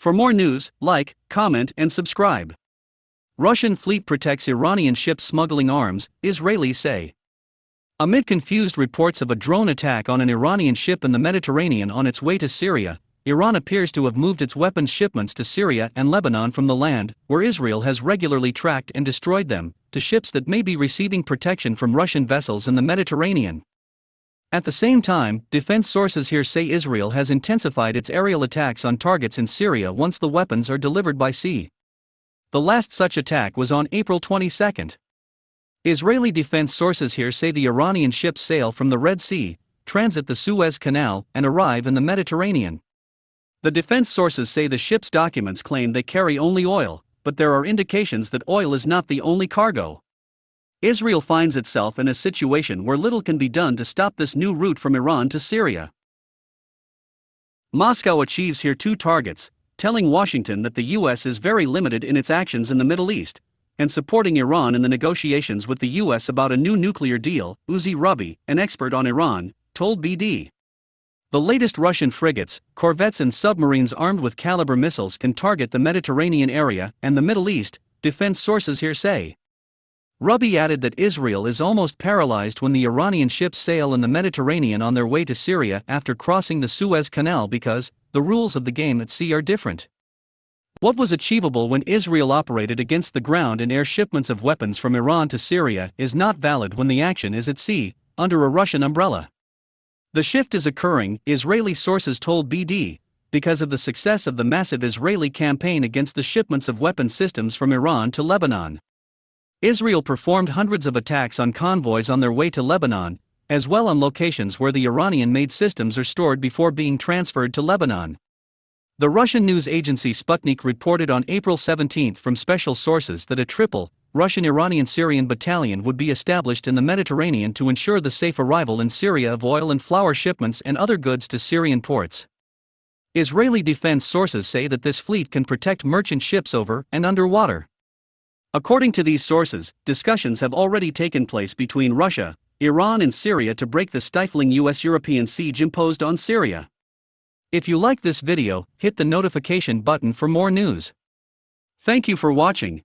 For more news, like, comment, and subscribe. Russian fleet protects Iranian ships smuggling arms, Israelis say. Amid confused reports of a drone attack on an Iranian ship in the Mediterranean on its way to Syria, Iran appears to have moved its weapons shipments to Syria and Lebanon from the land, where Israel has regularly tracked and destroyed them, to ships that may be receiving protection from Russian vessels in the Mediterranean. At the same time, defense sources here say Israel has intensified its aerial attacks on targets in Syria once the weapons are delivered by sea. The last such attack was on April 22. Israeli defense sources here say the Iranian ships sail from the Red Sea, transit the Suez Canal, and arrive in the Mediterranean. The defense sources say the ship's documents claim they carry only oil, but there are indications that oil is not the only cargo. Israel finds itself in a situation where little can be done to stop this new route from Iran to Syria. Moscow achieves here two targets, telling Washington that the U.S. is very limited in its actions in the Middle East, and supporting Iran in the negotiations with the U.S. about a new nuclear deal. Uzi Rubi, an expert on Iran, told BD. The latest Russian frigates, corvettes and submarines armed with caliber missiles can target the Mediterranean area and the Middle East, defense sources here say. Rubi added that Israel is almost paralyzed when the Iranian ships sail in the Mediterranean on their way to Syria after crossing the Suez Canal because the rules of the game at sea are different. What was achievable when Israel operated against the ground and air shipments of weapons from Iran to Syria is not valid when the action is at sea, under a Russian umbrella. The shift is occurring, Israeli sources told BD, because of the success of the massive Israeli campaign against the shipments of weapon systems from Iran to Lebanon. Israel performed hundreds of attacks on convoys on their way to Lebanon, as well on locations where the Iranian-made systems are stored before being transferred to Lebanon. The Russian news agency Sputnik reported on April 17 from special sources that a triple, Russian-Iranian-Syrian battalion would be established in the Mediterranean to ensure the safe arrival in Syria of oil and flour shipments and other goods to Syrian ports. Israeli defense sources say that this fleet can protect merchant ships over and underwater. According to these sources, discussions have already taken place between Russia, Iran and Syria to break the stifling US-European siege imposed on Syria. If you like this video, hit the notification button for more news. Thank you for watching.